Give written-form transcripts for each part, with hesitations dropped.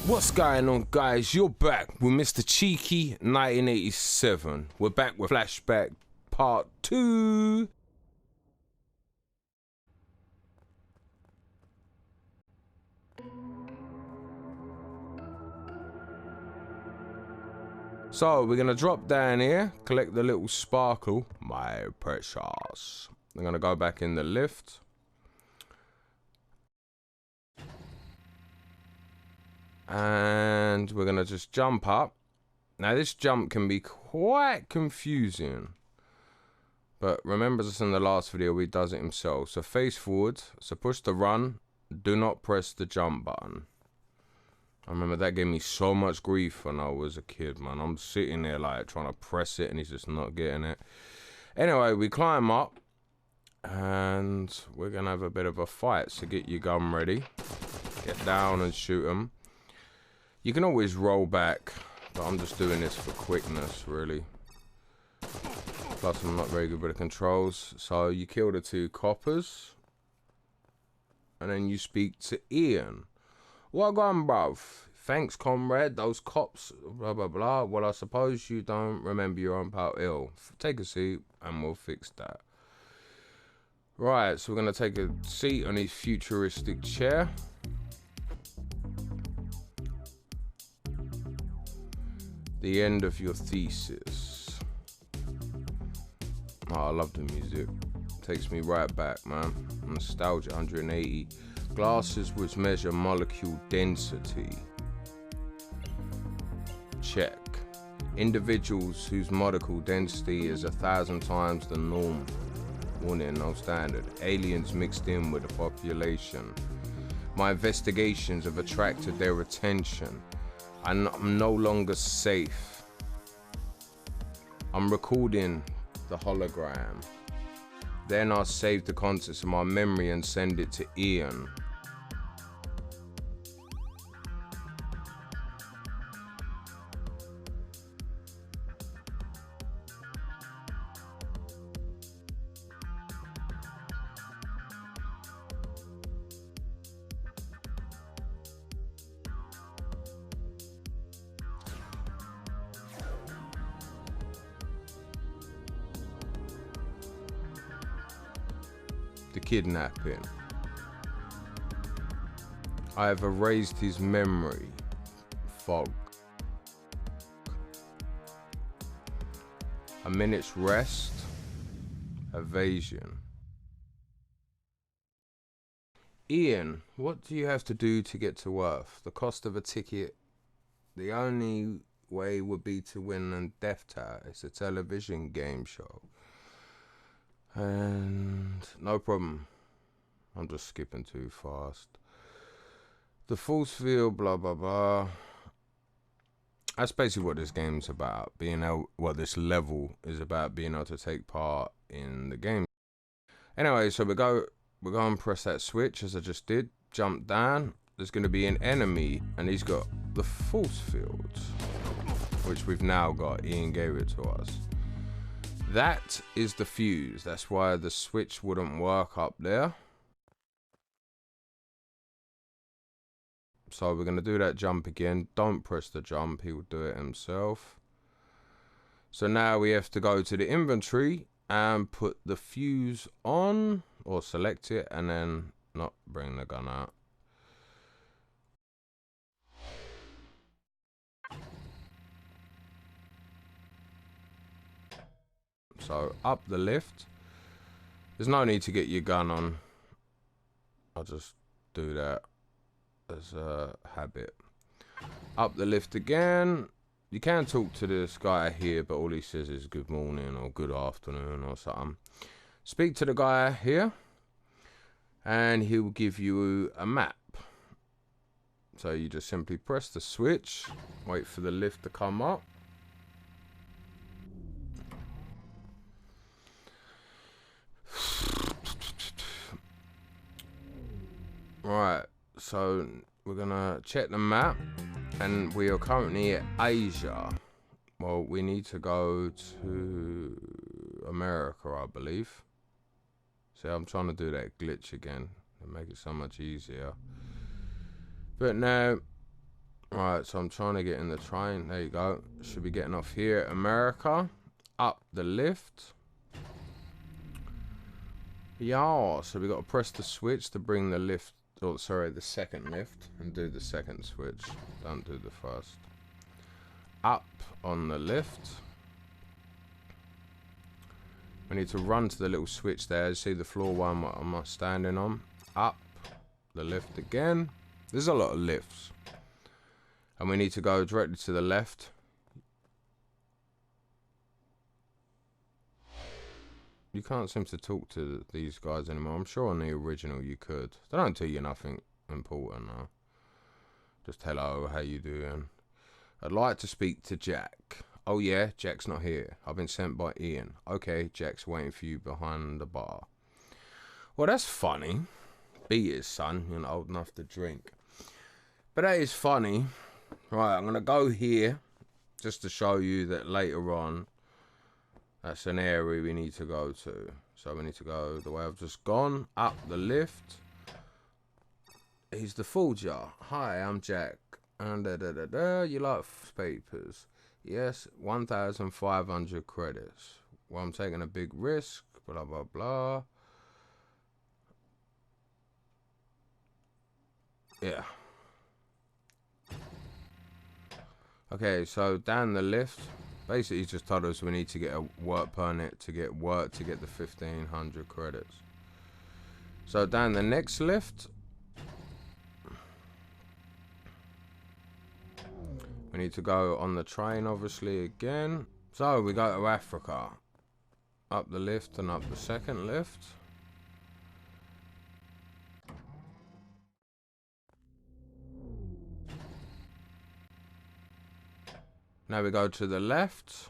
What's going on, guys? You're back with Mr. Cheeky 1987. We're back with Flashback Part 2. So we're gonna drop down here, collect the little sparkle, my precious. I'm gonna go back in the lift. And we're gonna just jump up. Now this jump can be quite confusing, but remember this in the last video, he does it himself. So face forward, so push the run, do not press the jump button. I remember that gave me so much grief when I was a kid, man. I'm sitting there like trying to press it and he's just not getting it. Anyway, we climb up and we're gonna have a bit of a fight, so get your gun ready. Get down and shoot him. You can always roll back, but I'm just doing this for quickness, really. Plus, I'm not very good with the controls. So you kill the two coppers, and then you speak to Ian. What on, bruv? Thanks, comrade. Those cops, blah, blah, blah. Well, I suppose you don't remember your own pal ill. Take a seat, and we'll fix that. Right, so we're going to take a seat on his futuristic chair. The end of your thesis. Oh, I love the music. Takes me right back, man. Nostalgia 180. Glasses which measure molecule density. Check. Individuals whose molecule density is 1,000 times the norm. Warning, no standard. Aliens mixed in with the population. My investigations have attracted their attention. I'm no longer safe. I'm recording the hologram. Then I'll save the contents of my memory and send it to Ian. The kidnapping. I have erased his memory. Fog. A minute's rest. Evasion. Ian, what do you have to do to get to Earth? The cost of a ticket. The only way would be to win a Death Tower. It's a television game show. And no problem. I'm just skipping too fast. The force field, blah blah blah. That's basically what this game's about. Being able, what this level is about, being able to take part in the game. Anyway, so we go and press that switch as I just did. Jump down. There's going to be an enemy, and he's got the force field, which we've now got. Ian gave it to us. That is the fuse. That's why the switch wouldn't work up there. So we're going to do that jump again. Don't press the jump. He will do it himself. So now we have to go to the inventory and put the fuse on, or select it, and then not bring the gun out. So up the lift. There's no need to get your gun on. I'll just do that as a habit. Up the lift again. You can talk to this guy here, but all he says is good morning or good afternoon or something. Speak to the guy here and he will give you a map. So you just simply press the switch, wait for the lift to come up. Right, so we're gonna check the map, and we are currently at Asia. Well, we need to go to America, I believe. See, I'm trying to do that glitch again to make it so much easier. But now, Right, so I'm trying to get in the train. There you go. Should be getting off here at America. Up the lift. Yeah, so we got to press the switch to bring the lift, or sorry, the second lift, and do the second switch. Don't do the first. Up on the lift. We need to run to the little switch there. You see the floor one what I'm standing on. Up the lift again. There's a lot of lifts. And we need to go directly to the left. You can't seem to talk to these guys anymore. I'm sure on the original you could. They don't tell you nothing important though. Just hello, how you doing? I'd like to speak to Jack. Oh yeah, Jack's not here. I've been sent by Ian. Okay, Jack's waiting for you behind the bar. Well, that's funny. Beat it, son. You're not old enough to drink. But that is funny. Right, I'm going to go here just to show you that later on that's an area we need to go to. So we need to go the way I've just gone, up the lift. He's the full jar. Hi, I'm Jack. And you like papers? Yes, 1,500 credits. Well, I'm taking a big risk, blah, blah, blah. Yeah. Okay, so down the lift, basically he just told us we need to get a work permit to get work to get the 1,500 credits. So down the next lift, we need to go on the train obviously again. So we go to Africa. Up the lift and up the second lift. Now we go to the left.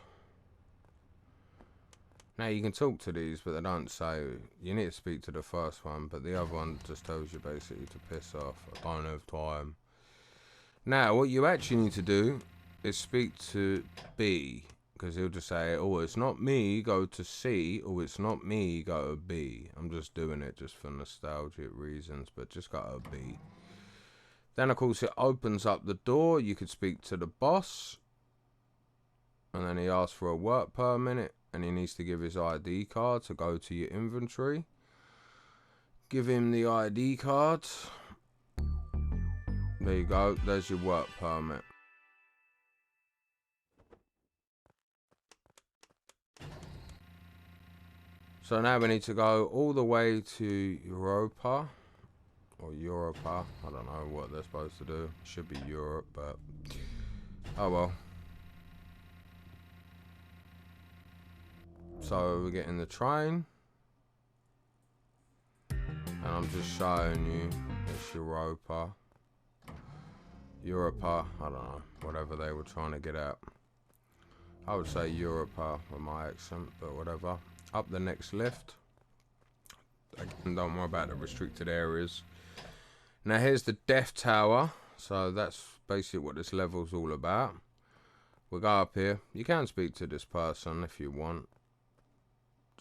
Now you can talk to these, but they don't say. You need to speak to the first one, but the other one just tells you basically to piss off. I don't have time. Now what you actually need to do is speak to B, because he'll just say, oh, it's not me, go to C, or it's not me, go to B. I'm just doing it just for nostalgic reasons, but just go to B. Then of course it opens up the door. You could speak to the boss. And then he asks for a work permit, and he needs to give his ID card to go to your inventory. Give him the ID card. There you go, there's your work permit. So now we need to go all the way to Europa. Or Europa, I don't know what they're supposed to do. It should be Europe, but oh well. So we're getting the train, and I'm just showing you it's Europa, I don't know, whatever they were trying to get at. I would say Europa with my accent, but whatever. Up the next lift. Again, don't worry about the restricted areas. Now here's the Death Tower, so that's basically what this level's all about. We'll go up here. You can speak to this person if you want.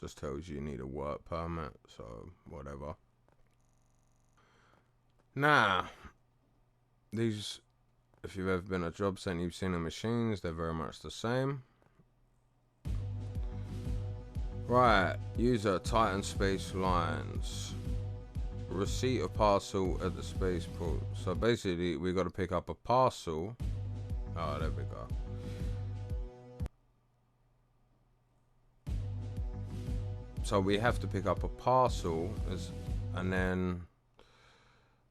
Just tells you need a work permit, so whatever. Now, these, if you've ever been at a job centre, you've seen the machines, they're very much the same. Right, user Titan Space Lines. Receipt of parcel at the spaceport. So basically, we got to pick up a parcel. Oh, there we go. So we have to pick up a parcel and then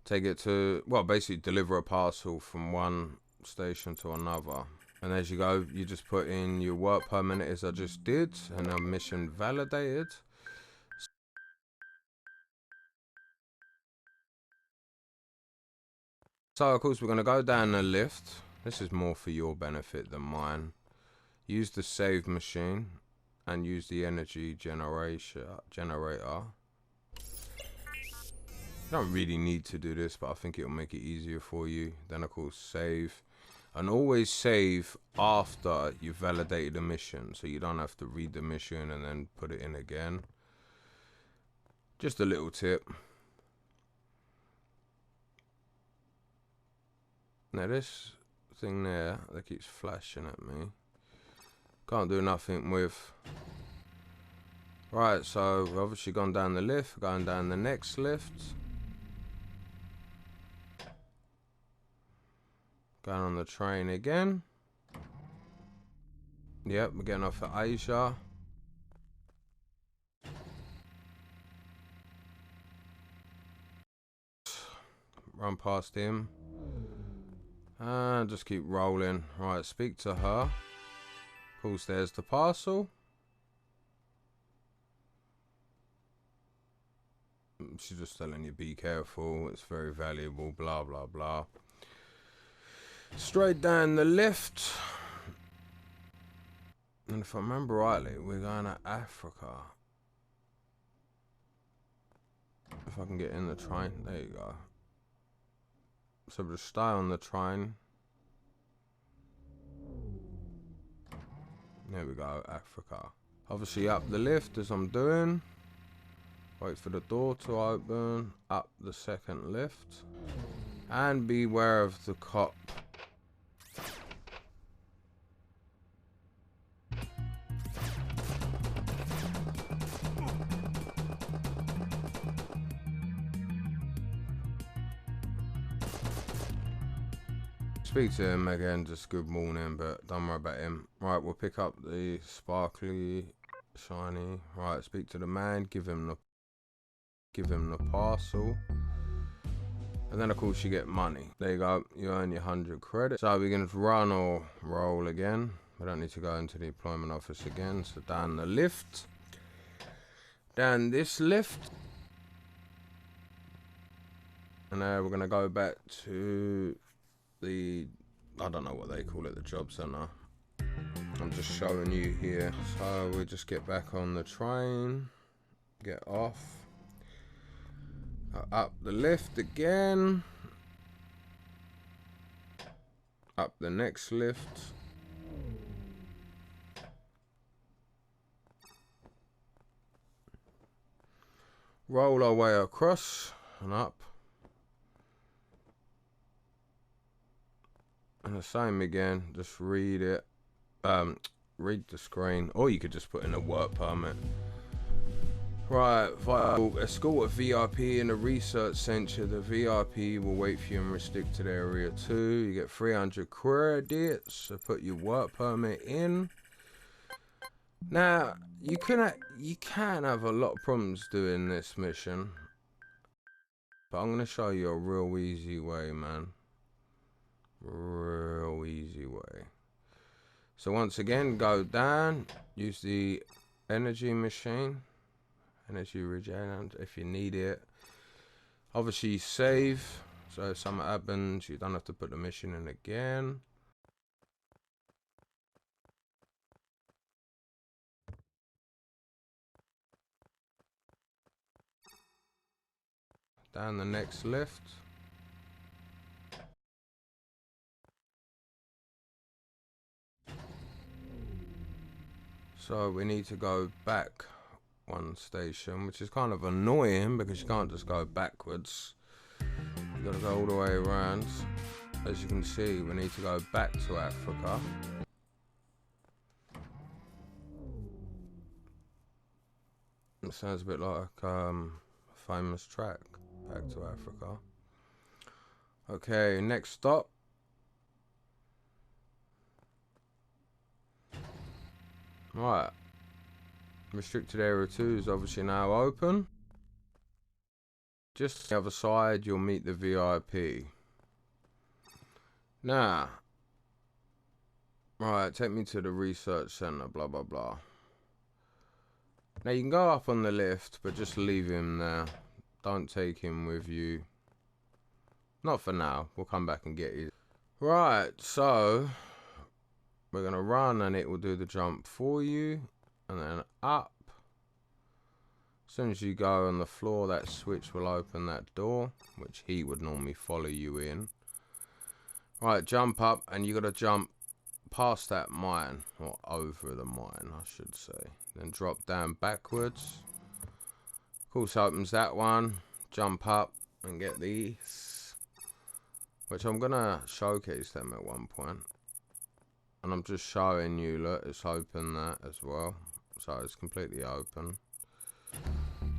take it to, well, basically deliver a parcel from one station to another. And as you go, you just put in your work permit as I just did, and a mission validated. So of course we're going to go down the lift. This is more for your benefit than mine. Use the save machine and use the energy generator. You don't really need to do this, but I think it'll make it easier for you. Then of course save, and always save after you've validated a mission, so you don't have to read the mission and then put it in again. Just a little tip. Now this thing there that keeps flashing at me. Can't do nothing with. Right, so we've obviously gone down the lift, going down the next lift. Going on the train again. Yep, we're getting off at Asia. Run past him. And just keep rolling. Right, speak to her. Of course, there's the parcel. She's just telling you, be careful, it's very valuable, blah, blah, blah. Straight down the lift. And if I remember rightly, we're going to Africa. If I can get in the train, there you go. So we'll just stay on the train. There we go, Africa. Obviously up the lift as I'm doing. Wait for the door to open. Up the second lift. And beware of the cop. Speak to him again, just good morning, but don't worry about him. Right, we'll pick up the sparkly, shiny. Right, speak to the man, give him the parcel. And then of course you get money. There you go, you earn your 100 credits. So we can run or roll again. We don't need to go into the employment office again. So down the lift. Down this lift. And now we're gonna go back to the, I don't know what they call it, the job center. I'm just showing you here. So we just get back on the train, get off, up the lift again, up the next lift, roll our way across and up. And the same again, just read it, read the screen, or you could just put in a work permit. Right, vital, escort a VIP in the research center. The VIP will wait for you in restricted area 2. You get 300 credits, so put your work permit in. Now, you can have a lot of problems doing this mission, but I'm going to show you a real easy way, man. Real easy way. So once again, go down, use the energy machine, energy regenerant if you need it. Obviously save, so if something happens you don't have to put the mission in again. Down the next lift. So we need to go back one station, which is kind of annoying because you can't just go backwards. You gotta go all the way around. As you can see, we need to go back to Africa. It sounds a bit like a famous track, Back to Africa. Okay, next stop. Right, restricted area 2 is obviously now open. Just the other side, you'll meet the VIP. Now, right, take me to the research center, blah, blah, blah. Now, you can go up on the lift, but just leave him there. Don't take him with you. Not for now. We'll come back and get you. Right, so we're going to run and it will do the jump for you. And then up. As soon as you go on the floor, that switch will open that door, which he would normally follow you in. Right, jump up, and you got to jump past that mine, or over the mine, I should say. Then drop down backwards. Of course, opens that one. Jump up and get these. which I'm gonna showcase them at one point. And I'm just showing you, look, it's open that as well. So it's completely open.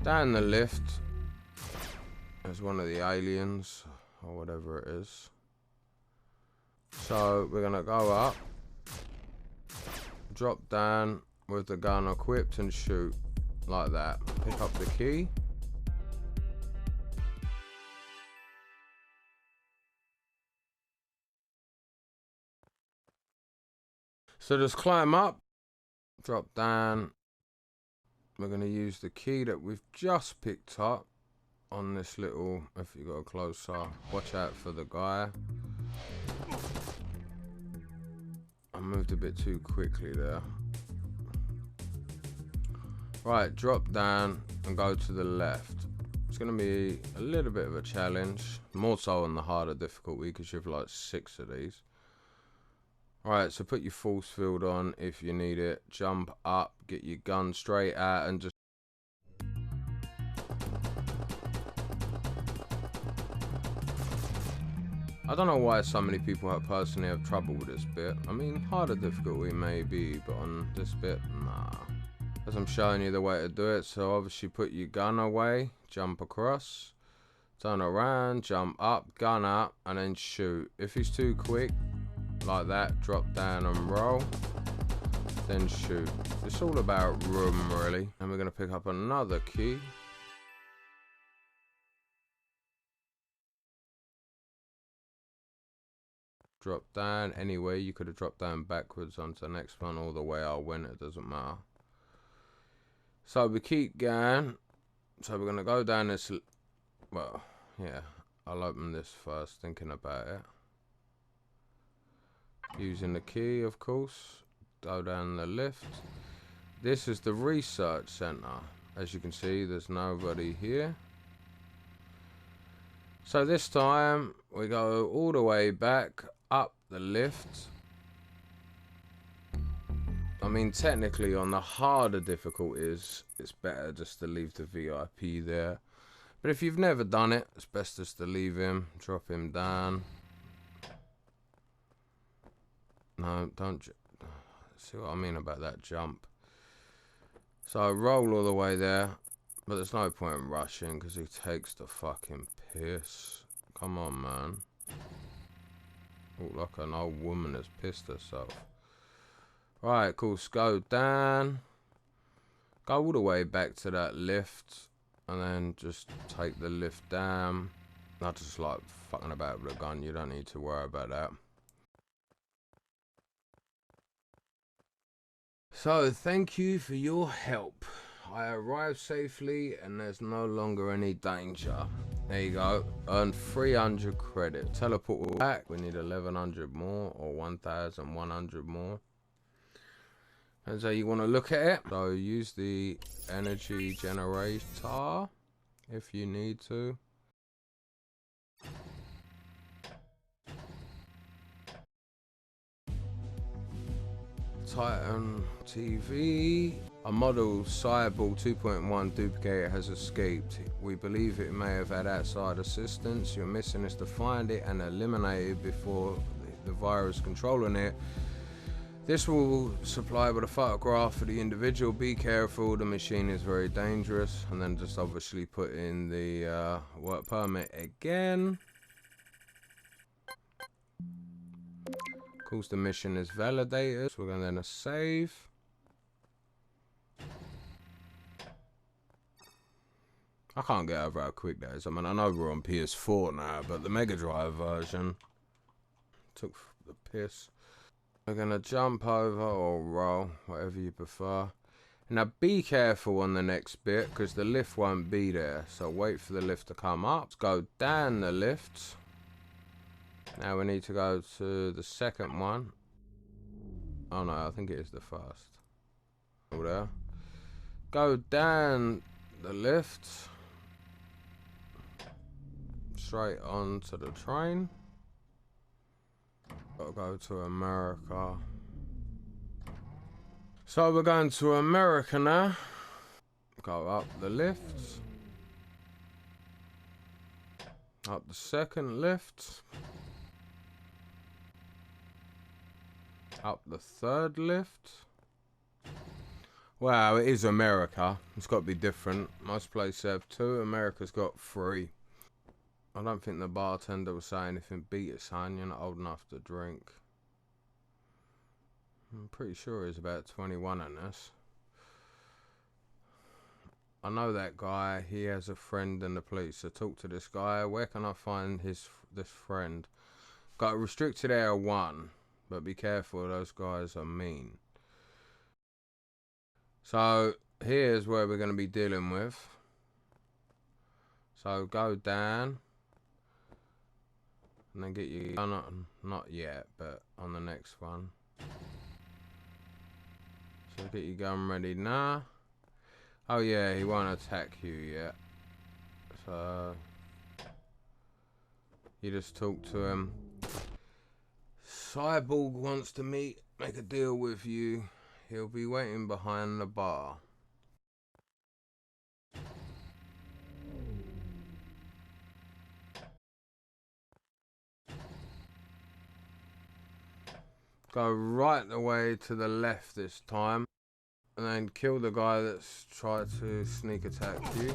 Down the lift, there's one of the aliens, or whatever it is. So we're gonna go up, drop down with the gun equipped and shoot like that. Pick up the key. So just climb up, drop down. We're going to use the key that we've just picked up on this little, if you go closer, watch out for the guy. I moved a bit too quickly there. Right, drop down and go to the left. It's going to be a little bit of a challenge, more so on the harder difficulty because you have like 6 of these. Right, so put your force field on if you need it. Jump up, get your gun straight out and just... I don't know why so many people personally have trouble with this bit. I mean, harder difficulty maybe, but on this bit, nah. As I'm showing you the way to do it, so obviously put your gun away, jump across, turn around, jump up, gun up, and then shoot. If he's too quick, like that, drop down and roll, then shoot. It's all about room, really. And we're going to pick up another key. Drop down. Anyway, you could have dropped down backwards onto the next one, all the way I went, it doesn't matter. So we keep going. So we're going to go down this, well, yeah, I'll open this first, thinking about it. Using the key, of course. Go down the lift. This is the research center. As you can see, there's nobody here. So this time we go all the way back up the lift. I mean, technically on the harder difficulties, it's better just to leave the VIP there. But if you've never done it, it's best just to leave him, drop him down. No, don't. See what I mean about that jump. So I roll all the way there, but there's no point in rushing because he takes the fucking piss. Come on, man. Look like an old woman has pissed herself. Right, cool. So go down. Go all the way back to that lift, and then just take the lift down. Not just like fucking about with a gun. You don't need to worry about that. So, thank you for your help. I arrived safely and there's no longer any danger. There you go. Earn 300 credit. Teleport back. We need 1100 more or 1100 more. And so you want to look at it. So use the energy generator if you need to. Titan TV. A model Cyborg 2.1 duplicator has escaped. We believe it may have had outside assistance. Your mission is to find it and eliminate it before the virus controlling it. This will supply with a photograph for the individual. Be careful, the machine is very dangerous. And then just obviously put in the work permit again. Of course, the mission is validated. So we're going to then save. I can't get over how quick that is. I mean, I know we're on PS4 now, but the Megadrive version took the piss. We're going to jump over or roll, whatever you prefer. Now, be careful on the next bit, because the lift won't be there. So wait for the lift to come up. Let's go down the lift. Now we need to go to the second one. Oh no, I think it is the first. Over there. Go down the lift. Straight onto the train. Gotta go to America. So we're going to America now. Go up the lift. Up the second lift. Up the third lift. Wow, it is America. It's got to be different. Most places have 2. America's got 3. I don't think the bartender was saying anything. Beat it, son. You're not old enough to drink. I'm pretty sure he's about 21 in this. I know that guy. He has a friend in the police. So talk to this guy. Where can I find this friend? Got a restricted area 1. But be careful. Those guys are mean. So here's where we're going to be dealing with. So go down. And then get your gun. Not yet, but on the next one. So get your gun ready now. Oh yeah, he won't attack you yet. So you just talk to him. Cyborg wants to make a deal with you. He'll be waiting behind the bar. Go right the way to the left this time. And then kill the guy that's tried to sneak attack you.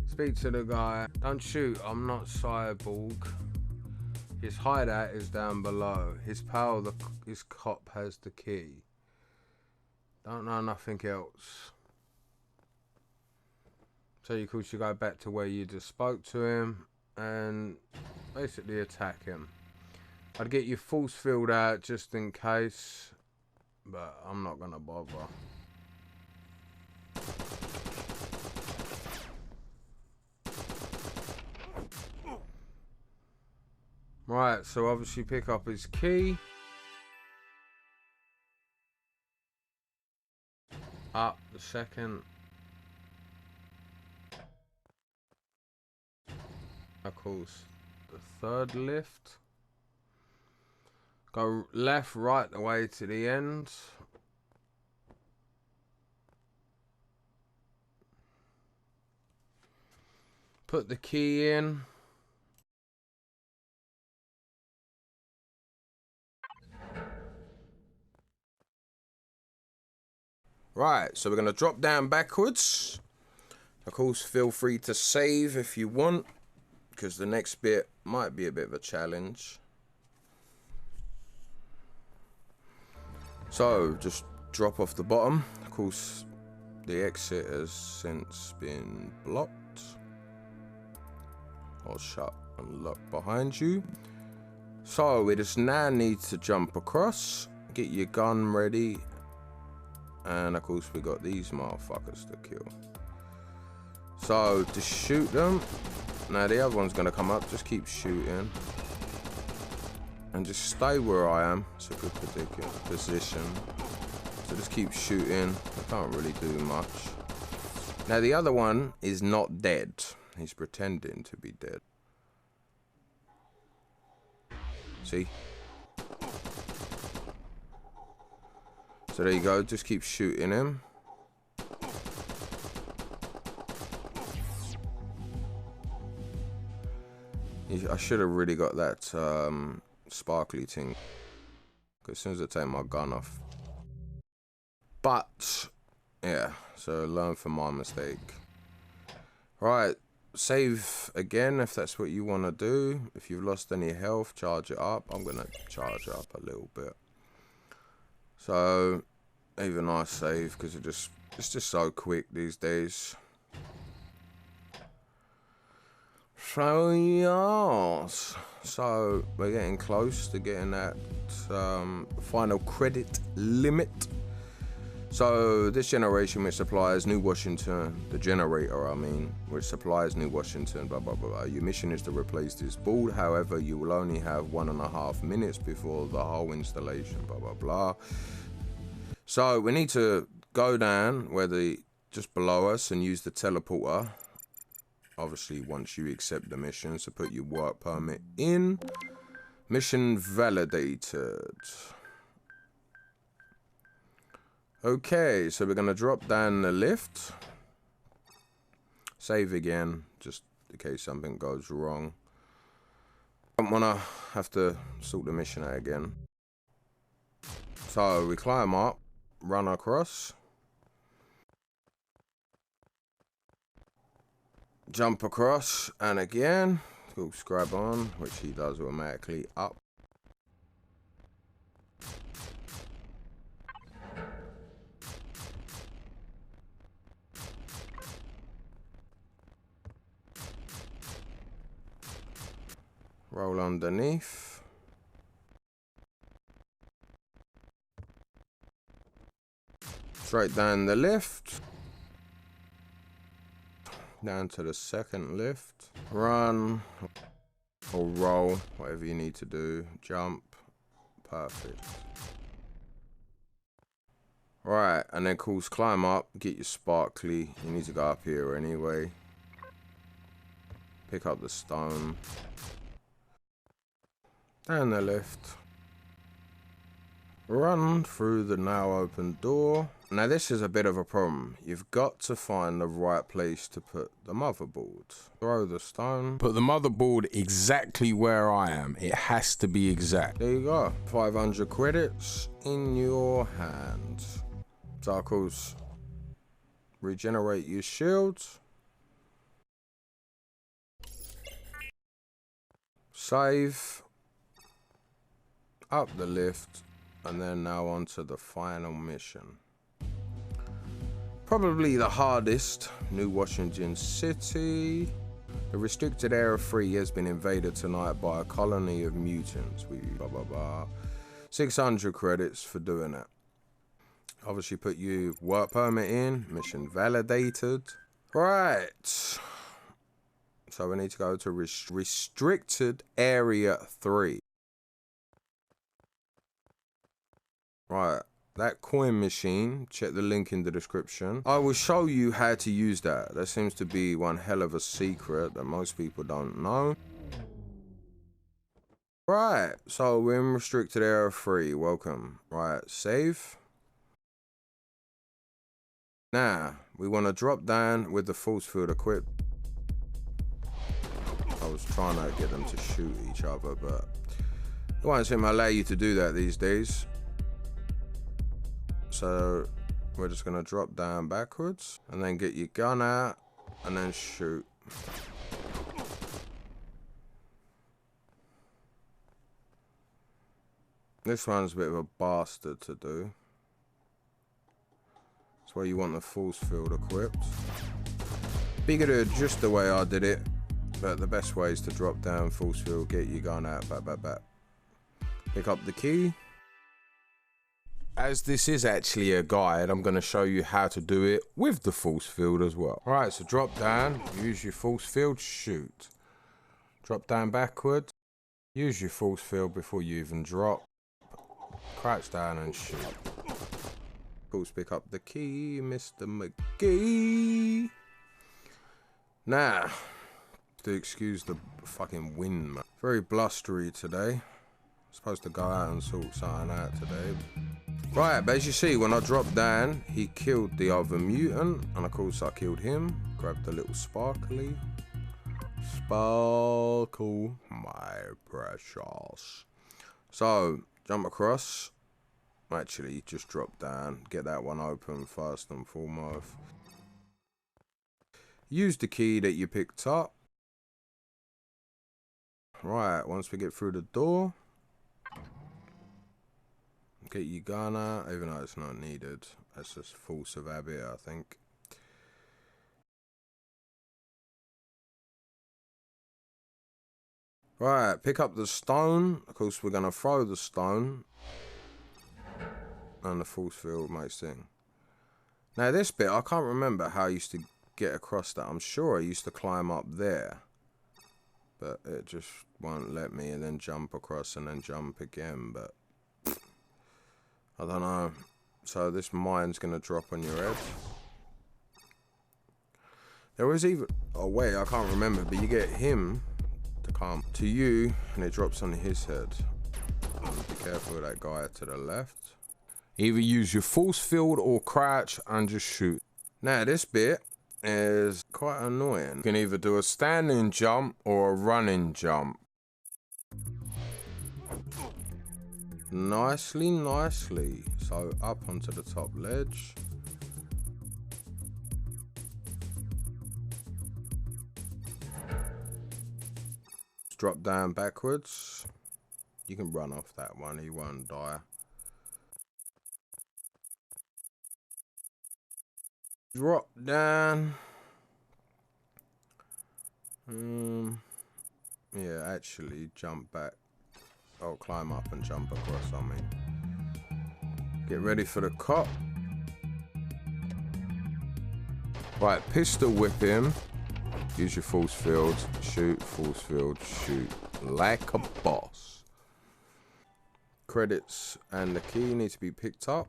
Speak to the guy. Don't shoot, I'm not Cyborg. His hideout is down below. His his cop has the key. Don't know nothing else. So you could go back to where you just spoke to him and basically attack him. I'd get your force field out just in case, but I'm not gonna bother. Right, so obviously pick up his key. Up the second. Of course, the third lift. Go left, right the way to the end. Put the key in. Right, so we're going to drop down backwards. Of course, feel free to save if you want, because the next bit might be a bit of a challenge. So, just drop off the bottom. Of course, the exit has since been blocked. Or shut and locked behind you. So, we just now need to jump across. Get your gun ready. And of course we got these motherfuckers to kill. So to shoot them. Now the other one's gonna come up. Just keep shooting. And just stay where I am. It's a good position. So just keep shooting. I can't really do much. Now the other one is not dead. He's pretending to be dead. See? So there you go, just keep shooting him. I should have really got that sparkly thing. As soon as I take my gun off. But, yeah, so learn from my mistake. Right, save again if that's what you want to do. If you've lost any health, charge it up. I'm going to charge it up a little bit. So, even I save because it's just so quick these days. So yes, so we're getting close to getting that final credit limit. So this generation, which supplies New Washington, the generator, I mean, which supplies New Washington, blah blah blah. Your mission is to replace this board. However, you will only have 1.5 minutes before the whole installation, blah blah blah. So we need to go down where just below us and use the teleporter. Obviously, once you accept the mission, so put your work permit in. Mission validated. Okay, so we're gonna drop down the lift. Save again, just in case something goes wrong. Don't wanna have to sort the mission out again. So we climb up, run across, jump across, and again, oops, grab on, which he does automatically up. Roll underneath. Straight down the lift. Down to the second lift. Run or roll, whatever you need to do. Jump. Perfect. Right, and then course climb up, get your sparkly. You need to go up here anyway. Pick up the stone. Down the lift. Run through the now open door. Now this is a bit of a problem. You've got to find the right place to put the motherboard. Throw the stone. Put the motherboard exactly where I am. It has to be exact. There you go. 500 credits in your hand. So of course, regenerate your shields. Save. Up the lift. And then now on to the final mission. Probably the hardest. New Washington City. The restricted area 3 has been invaded tonight by a colony of mutants. We blah blah blah. 600 credits for doing it. Obviously put your work permit in. Mission validated. Right. So we need to go to restricted area 3. Right, that coin machine, check the link in the description. I will show you how to use that. That seems to be one hell of a secret that most people don't know. Right, so we're in restricted area 3, welcome. Right, save. Now, we want to drop down with the force field equipped. I was trying to get them to shoot each other, but it won't seem to allow you to do that these days. So we're just gonna drop down backwards and then get your gun out and then shoot. This one's a bit of a bastard to do. That's why you want the force field equipped. But you could do it just the way I did it, but the best way is to drop down force field, get your gun out, back. Pick up the key. As this is actually a guide, I'm going to show you how to do it with the force field as well. Alright, so drop down, use your force field, shoot. Drop down backwards, use your force field before you even drop. Crouch down and shoot. Of course, pick up the key, Mr. McGee. Now, to excuse the fucking wind, man. Very blustery today. Supposed to go out and sort something out today. Right, but as you see, when I dropped down, he killed the other mutant, and of course I killed him. Grabbed the little sparkly. Sparkle, my precious. So, jump across. Actually, just drop down. Get that one open first and foremost. Use the key that you picked up. Right, once we get through the door, get your gun out, even though it's not needed. That's just force of habit, I think. Right, pick up the stone. Of course, we're going to throw the stone. And the force field makes thing. Now, this bit, I can't remember how I used to get across that. I'm sure I used to climb up there. But it just won't let me, and then jump across and then jump again. But I don't know. So this mine's going to drop on your head. There was even a way, I can't remember, but you get him to come to you and it drops on his head. Be careful of that guy to the left. Either use your force field or crouch and just shoot. Now this bit is quite annoying. You can either do a standing jump or a running jump. nicely, nicely. So up onto the top ledge. Drop down backwards. You can run off that one, he won't die. Drop down. Yeah, actually jump back. Oh, climb up and jump across, I mean. Get ready for the cop. Right, pistol whip him. Use your force field. Shoot, force field, shoot. Like a boss. Credits and the key need to be picked up.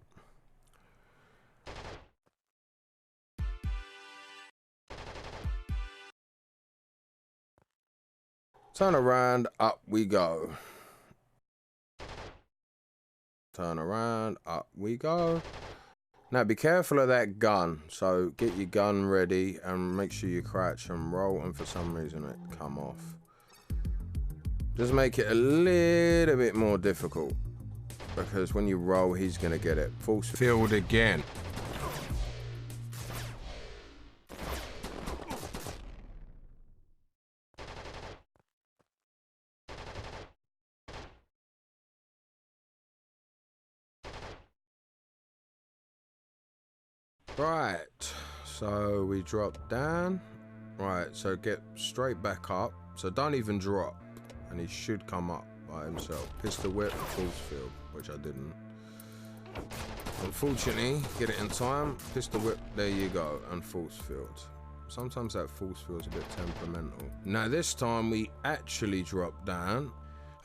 Turn around, up we go. Turn around, up we go. Now be careful of that gun. So get your gun ready and make sure you crouch and roll, and for some reason it come off. Just make it a little bit more difficult, because when you roll he's gonna get it. Force field again. Right, so we drop down. Right, so get straight back up. So don't even drop, and he should come up by himself. Pistol whip, force field, which I didn't. Unfortunately, get it in time. Pistol whip, there you go, and force field. Sometimes that force field's a bit temperamental. Now this time we actually drop down.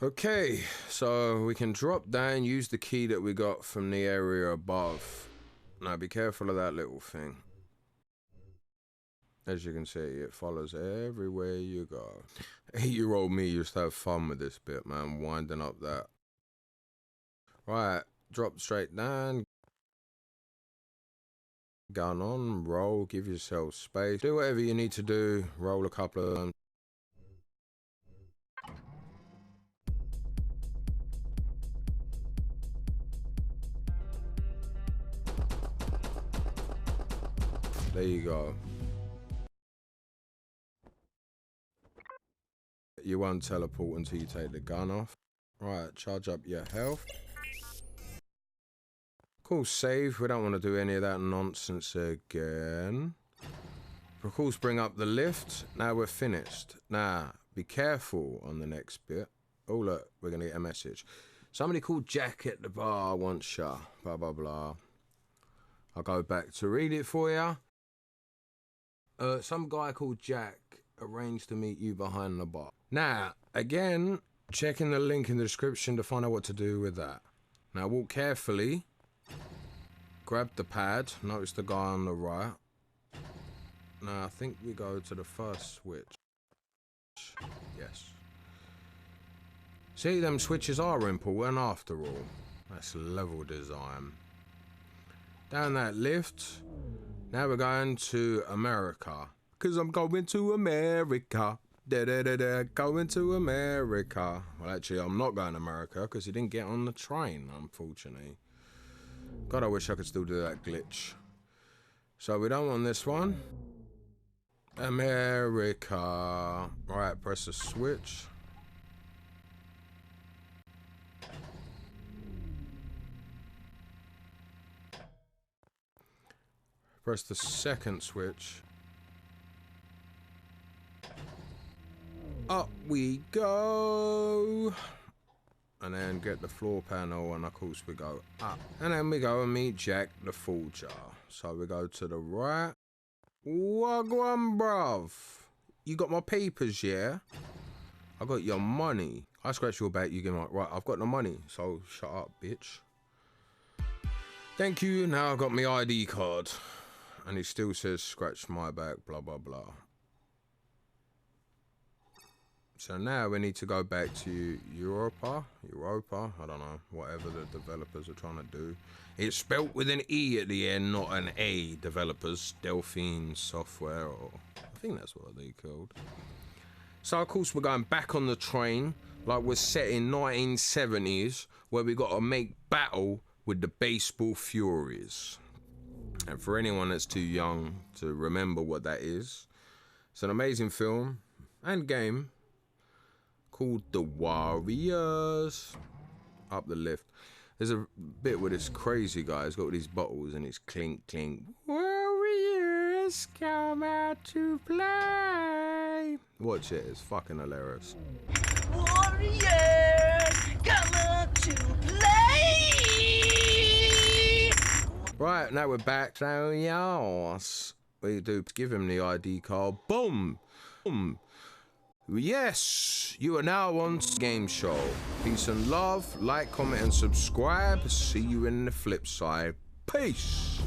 Okay, so we can drop down, use the key that we got from the area above. Now be careful of that little thing. As you can see, it follows everywhere you go. 8-year-old me used to have fun with this bit, man, winding up that. Right, drop straight down. Gun on, roll, give yourself space. Do whatever you need to do, roll a couple of them. There you go. You won't teleport until you take the gun off. Right, charge up your health. Cool, save. We don't want to do any of that nonsense again. Of course, bring up the lift. Now we're finished. Now, be careful on the next bit. Oh, look, we're going to get a message. Somebody called Jack at the bar wants ya. Blah, blah, blah. I'll go back to read it for you. Some guy called Jack arranged to meet you behind the bar. Now, again, checking the link in the description to find out what to do with that. Now, walk carefully. Grab the pad. Notice the guy on the right. Now, I think we go to the first switch. Yes. See, them switches are important after all. That's level design. Down that lift. Now we're going to America. Because I'm going to America. Going to America. Well, actually, I'm not going to America because he didn't get on the train, unfortunately. God, I wish I could still do that glitch. So we don't want this one. America. Right, press the switch. Press the second switch. Up we go. And then get the floor panel, and of course we go up. And then we go and meet Jack the Forger. So we go to the right. Wagwan, bruv. You got my papers, yeah? I got your money. I scratch your back, you get my... Right, I've got the money, so shut up, bitch. Thank you, now I've got my ID card. And he still says, scratch my back, blah, blah, blah. So now we need to go back to Europa, I don't know, whatever the developers are trying to do. It's spelt with an E at the end, not an A. Developers, Delphine Software, or I think that's what they called. So of course we're going back on the train, like we're set in 1970s, where we got to make battle with the baseball furies. And for anyone that's too young to remember what that is, it's an amazing film and game called The Warriors. Up the lift. There's a bit where this crazy guy's got all these bottles and it's clink clink. Warriors come out to play. Watch it, it's fucking hilarious. Warriors come out to play. Right, now we're back. So yes, we do give him the ID card. Boom, boom. Yes, you are now on Game Show. Peace and love. Like, comment, and subscribe. See you in the flip side. Peace.